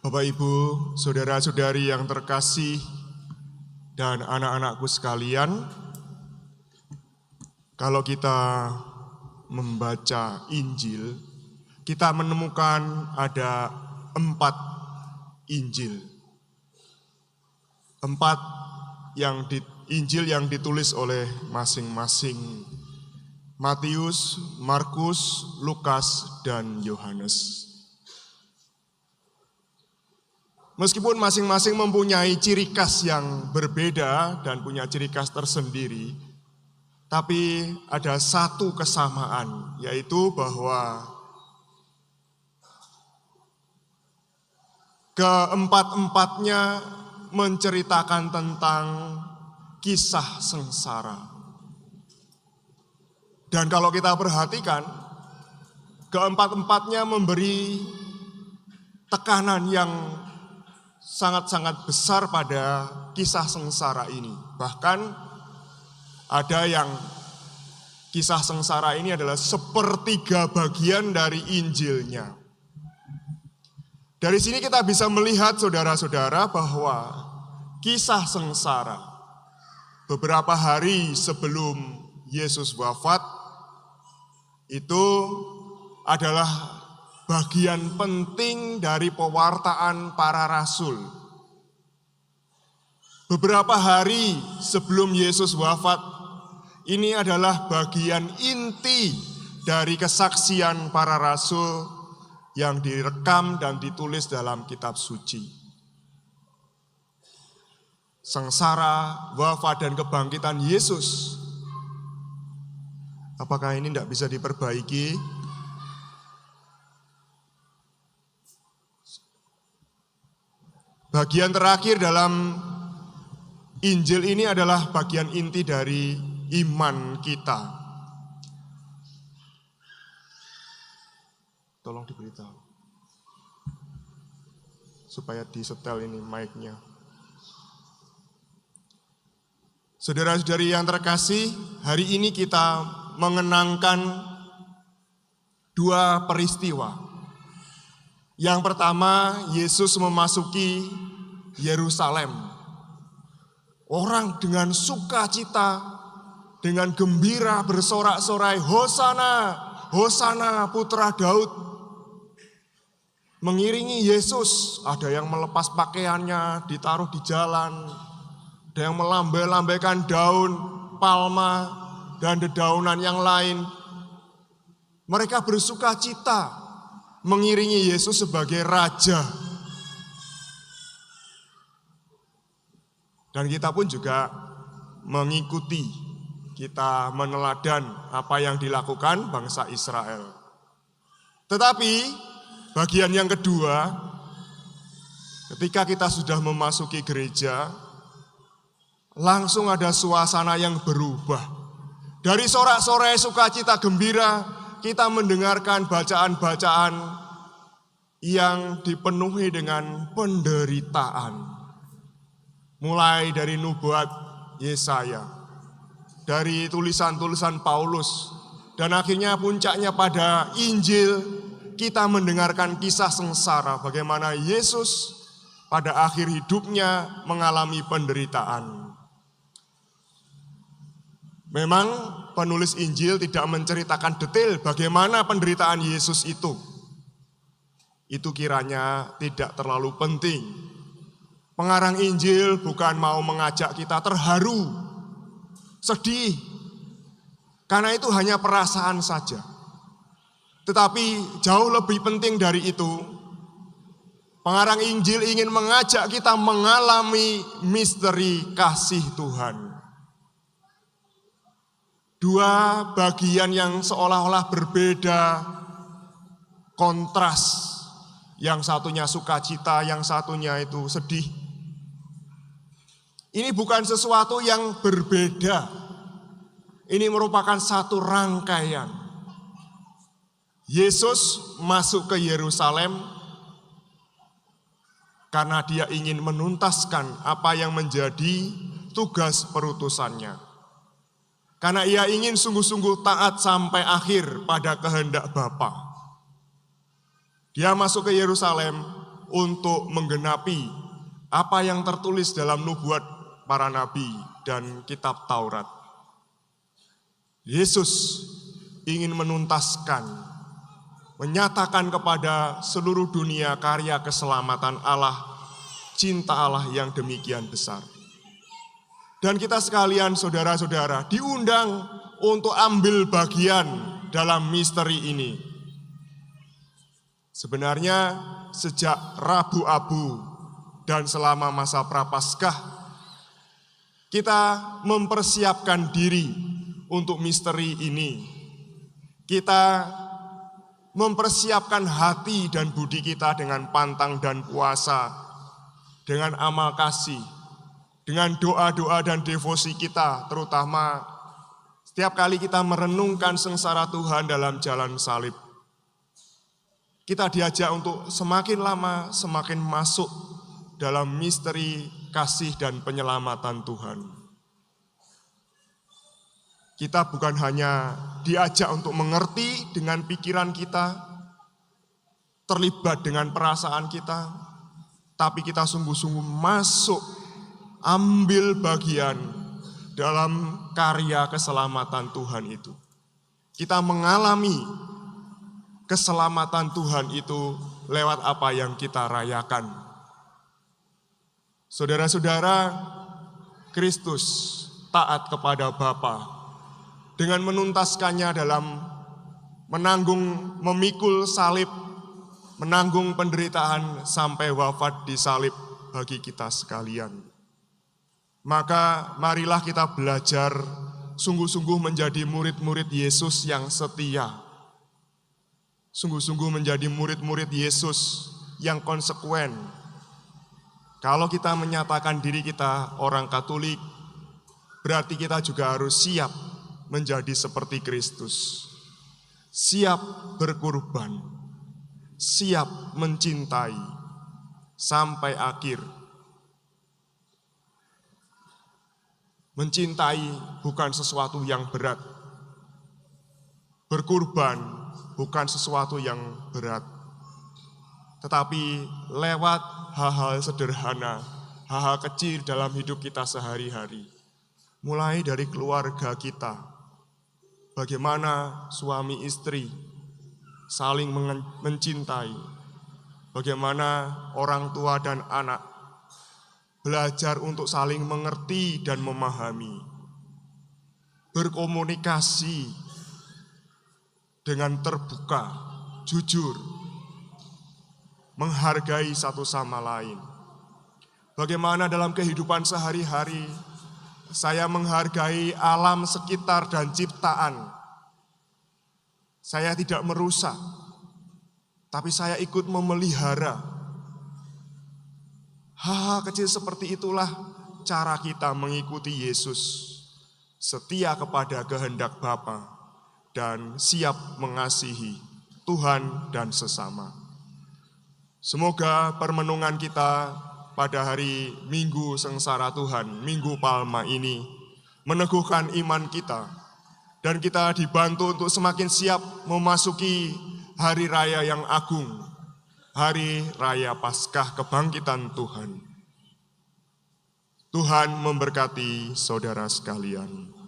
Bapak, Ibu, saudara-saudari yang terkasih, dan anak-anakku sekalian, kalau kita membaca Injil, kita menemukan ada 4 Injil. 4 Injil yang ditulis oleh masing-masing Matius, Markus, Lukas, dan Yohanes. Meskipun masing-masing mempunyai ciri khas yang berbeda dan punya ciri khas tersendiri, tapi ada satu kesamaan, yaitu bahwa keempat-empatnya menceritakan tentang kisah sengsara. Dan kalau kita perhatikan, keempat-empatnya memberi tekanan yang sangat-sangat besar pada kisah sengsara ini. Bahkan ada yang kisah sengsara ini adalah 1/3 bagian dari Injilnya. Dari sini kita bisa melihat saudara-saudara bahwa kisah sengsara beberapa hari sebelum Yesus wafat itu adalah bagian penting dari pewartaan para rasul. Beberapa hari sebelum Yesus wafat, ini adalah bagian inti dari kesaksian para rasul yang direkam dan ditulis dalam kitab suci. Sengsara, wafat, dan kebangkitan Yesus. Apakah ini tidak bisa diperbaiki? Bagian terakhir dalam Injil ini adalah bagian inti dari iman kita. Tolong diberitahu supaya disetel ini mic-nya. Saudara-saudari yang terkasih, hari ini kita mengenangkan 2 peristiwa. Yang pertama, Yesus memasuki Yerusalem. Orang dengan sukacita, dengan gembira bersorak-sorai, Hosana, Hosana putra Daud. Mengiringi Yesus, ada yang melepas pakaiannya, ditaruh di jalan, ada yang melambai-lambaikan daun palma dan dedaunan yang lain. Mereka bersukacita mengiringi Yesus sebagai raja. Dan kita pun juga mengikuti, kita meneladan apa yang dilakukan bangsa Israel. Tetapi bagian yang kedua, ketika kita sudah memasuki gereja, langsung ada suasana yang berubah. Dari sorak-sorai sukacita gembira, kita mendengarkan bacaan-bacaan yang dipenuhi dengan penderitaan. Mulai dari nubuat Yesaya, dari tulisan-tulisan Paulus, dan akhirnya puncaknya pada Injil, kita mendengarkan kisah sengsara bagaimana Yesus pada akhir hidupnya mengalami penderitaan. Memang penulis Injil tidak menceritakan detail bagaimana penderitaan Yesus itu. Itu kiranya tidak terlalu penting. Pengarang Injil bukan mau mengajak kita terharu, sedih, karena itu hanya perasaan saja. Tetapi jauh lebih penting dari itu, pengarang Injil ingin mengajak kita mengalami misteri kasih Tuhan. 2 bagian yang seolah-olah berbeda, kontras. Yang satunya sukacita, yang satunya itu sedih. Ini bukan sesuatu yang berbeda. Ini merupakan satu rangkaian. Yesus masuk ke Yerusalem karena dia ingin menuntaskan apa yang menjadi tugas perutusannya. Karena ia ingin sungguh-sungguh taat sampai akhir pada kehendak Bapa. Dia masuk ke Yerusalem untuk menggenapi apa yang tertulis dalam nubuat para nabi dan kitab Taurat. Yesus ingin menuntaskan, menyatakan kepada seluruh dunia karya keselamatan Allah, cinta Allah yang demikian besar. Dan kita sekalian saudara-saudara diundang untuk ambil bagian dalam misteri ini. Sebenarnya sejak Rabu Abu dan selama masa Prapaskah, kita mempersiapkan diri untuk misteri ini. Kita mempersiapkan hati dan budi kita dengan pantang dan puasa, dengan amal kasih, dengan doa-doa dan devosi kita, terutama setiap kali kita merenungkan sengsara Tuhan dalam jalan salib. Kita diajak untuk semakin lama semakin masuk dalam misteri kasih dan penyelamatan Tuhan. Kita bukan hanya diajak untuk mengerti dengan pikiran kita, terlibat dengan perasaan kita, tapi kita sungguh-sungguh masuk, ambil bagian dalam karya keselamatan Tuhan itu. Kita mengalami keselamatan Tuhan itu lewat apa yang kita rayakan. Saudara-saudara, Kristus taat kepada Bapa dengan menuntaskannya dalam menanggung, memikul salib, menanggung penderitaan sampai wafat di salib bagi kita sekalian. Maka marilah kita belajar sungguh-sungguh menjadi murid-murid Yesus yang setia. Sungguh-sungguh menjadi murid-murid Yesus yang konsekuen. Kalau kita menyatakan diri kita orang Katolik, berarti kita juga harus siap menjadi seperti Kristus. Siap berkorban, siap mencintai sampai akhir. Mencintai bukan sesuatu yang berat. Berkorban bukan sesuatu yang berat. Tetapi lewat hal-hal sederhana, hal-hal kecil dalam hidup kita sehari-hari. Mulai dari keluarga kita. Bagaimana suami istri saling mencintai. Bagaimana orang tua dan anak belajar untuk saling mengerti dan memahami. Berkomunikasi dengan terbuka, jujur, menghargai satu sama lain. Bagaimana dalam kehidupan sehari-hari saya menghargai alam sekitar dan ciptaan. Saya tidak merusak, tapi saya ikut memelihara. Hal-hal kecil seperti itulah cara kita mengikuti Yesus. Setia kepada kehendak Bapa dan siap mengasihi Tuhan dan sesama. Semoga permenungan kita pada hari Minggu Sengsara Tuhan, Minggu Palma ini, meneguhkan iman kita, dan kita dibantu untuk semakin siap memasuki hari raya yang agung, hari raya Paskah kebangkitan Tuhan. Tuhan memberkati saudara sekalian.